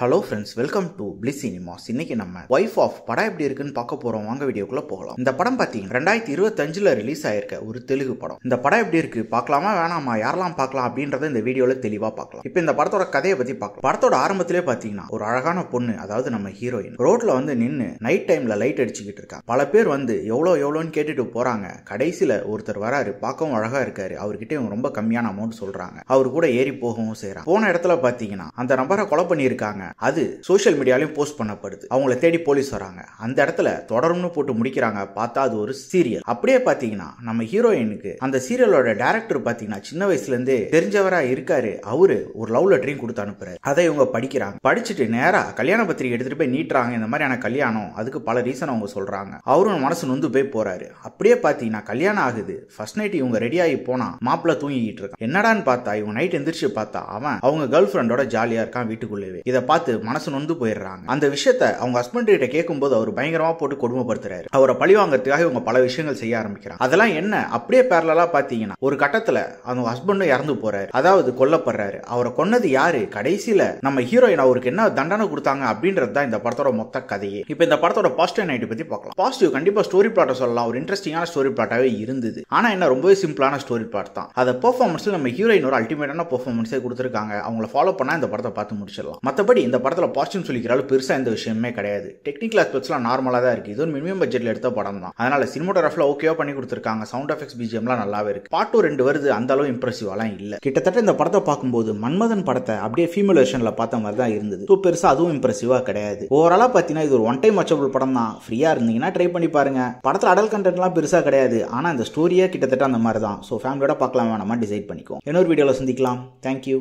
Hello friends, welcome to bliss cinemas. இன்னைக்கு நம்ம wife of படம் எப்படி இருக்குன்னு பார்க்க போறோம். வாங்க வீடியோக்குள்ள போகலாம். இந்த படம் பார்த்தீங்கன்னா 2025 ரிலீஸ் ஆயிருக்க ஒரு தெலுங்கு படம். இந்த படம் எப்படி இருக்கு பார்க்கலாமா வேணாமா, யாரெல்லாம் பார்க்கலாம் அப்படின்றத இந்த வீடியோல தெளிவா பார்க்கலாம். இப்போ இந்த படத்தோட கதையை பத்தி பார்க்கலாம். படத்தோட ஆரம்பத்திலே பார்த்தீங்கன்னா ஒரு அழகான பொண்ணு, அதாவது நம்ம ஹீரோயின் ரோட்ல வந்து நின்று நைட் டைம்ல லைட் அடிச்சுக்கிட்டு இருக்காங்க. பல பேர் வந்து எவ்வளோன்னு கேட்டுட்டு போறாங்க. கடைசியில ஒருத்தர் வராரு, பார்க்கவும் அழகா இருக்காரு. அவர்கிட்ட இவங்க ரொம்ப கம்மியான அமௌண்ட் சொல்றாங்க. அவரு கூட ஏறி போகவும் செய்யறாங்க. போன இடத்துல பார்த்தீங்கன்னா அந்த நபரை கொலை பண்ணியிருக்காங்க. அது சோஷியல் மீடியாலையும் போஸ்ட் பண்ணப்படுது. அவங்கள தேடி போலீஸ் வராங்க. அந்த இடத்துல தொடரும்னு போட்டு முடிக்கிறாங்க. பார்த்தா அது ஒரு சீரியல். அப்படியே பாத்தீங்கன்னா நம்ம ஹீரோயினுக்கு அந்த சீரியலோட டைரக்டர் பாத்தீங்கன்னா சின்ன வயசுல இருந்தே தெரிஞ்சவரா இருக்காரு. அவரு ஒரு லவ் லெட்டரையும் கொடுத்து அனுப்புறாரு. அதை இவங்க படிக்கிறாங்க. படிச்சுட்டு நேரா கல்யாண பத்திரிகை எடுத்துட்டு போய் நீட்டுறாங்க. இந்த மாதிரியான கல்யாணம், அதுக்கு பல ரீசன் அவங்க சொல்றாங்க. அவரும் மனசு நொந்து போய் போறாரு. அப்படியே பாத்தீங்கன்னா கல்யாணம் ஆகுது. ஃபர்ஸ்ட் நைட் இவங்க ரெடி ஆகி போனா மாப்பிள்ள தூங்கிட்டு இருக்கான். என்னடான்னு பார்த்தா இவங்க நைட் எந்திரிச்சு பார்த்தா அவன் அவங்க கேர்ள் ஃபிரெண்டோட ஜாலியா இருக்கான் வீட்டுக்குள்ளேயே. இதை பார்த்து மனசு நொந்து போயிடுறாங்க. அந்த விஷயத்தை அவங்க ஹஸ்பண்ட் கிட்ட கேட்கும்போது அவர் பயங்கரமா போட்டு கொடுமைப்படுத்துறாரு. அவரை பழி வாங்கறதுக்காக இவங்க பல விஷயங்கள் செய்ய ஆரம்பிக்கிறாங்க. அதெல்லாம் என்ன அப்படியே பேரலா பாத்தீங்கன்னா ஒரு கட்டத்துல அவங்க ஹஸ்பண்டும் இறந்து போறாரு, அதாவது கொல்லப்படுறாரு. அவரை கொன்னது யாரு? கடைசியில நம்ம ஹீரோயின் அவருக்கு என்ன தண்டனை கொடுத்தாங்க அப்படின்றது தான் இந்த படத்தோட மொத்த கதையே. இப்போ இந்த படத்தோட பாசிட்டிவ் நைட் பத்தி பார்க்கலாம். பாசிட்டிவ் கண்டிப்பா ஸ்டோரி பிளாட்டை சொல்லலாம். ஒரு இன்ட்ரெஸ்டிங்கான ஸ்டோரி பிளாட்டாவே இருந்தது. ஆனா என்ன ரொம்பவே சிம்பிளான ஸ்டோரி பிளாட் தான். அதை பெர்ஃபார்மன்ஸ்ல நம்ம ஹீரோயின் ஒரு அல்டிமேட்டான பெர்ஃபார்மன்ஸே கொடுத்துருக்காங்க. அவங்கள ஃபாலோ பண்ணா இந்த படத்தை பார்த்து முடிச்சிடலாம். மற்றபடி இந்த படத்துல பாசிட்டிவ் சொல்லிக்கிறாலும் பெருசா எந்த விஷயமே கிடையாது. டெக்னிக்கல் ஆஸ்பெக்ட்ஸ்லாம் நார்மலா தான் இருக்கு. இது ஒரு மினிமம் பட்ஜெட்ல எடுத்த படம் தான். அதனால சினிமாட்டோகிராஃபில ஓகேவா பண்ணி கொடுத்துருக்காங்க. சவுண்ட் எஃபெக்ட்ஸ் பிஜிஎம்லாம் நல்லாவே இருக்கு. பார்ட் 2 வருது, அந்த அளவு இம்ப்ரெசிவாலாம் இல்ல. கிட்டத்தட்ட இந்த படத்தை பார்க்கும்போது மன்மதன் படத்தை அப்படியே ஃபீமேல் வெர்ஷன்ல பார்த்த மாதிரி தான் இருந்தது. ஸோ பெருசா அதுவும் இம்ப்ரெசிவா கிடையாது. ஓவராலா பார்த்தீங்கன்னா இது ஒரு ஒன் டைம் வாட்சபிள் படம் தான். ஃப்ரீயா இருந்தீங்கன்னா ட்ரை பண்ணி பாருங்க. படத்துல அடல்ட் கண்டென்ட்லாம் பெருசா கிடையாது. ஆனா இந்த ஸ்டோரியே கிட்டத்தட்ட அந்த மாதிரி தான். ஸோ ஃபேமிலியோட பார்க்கலாம் வேணாமா டிசைட் பண்ணிக்கோ. இன்னொரு வீடியோல சந்திக்கலாம். தேங்க்யூ.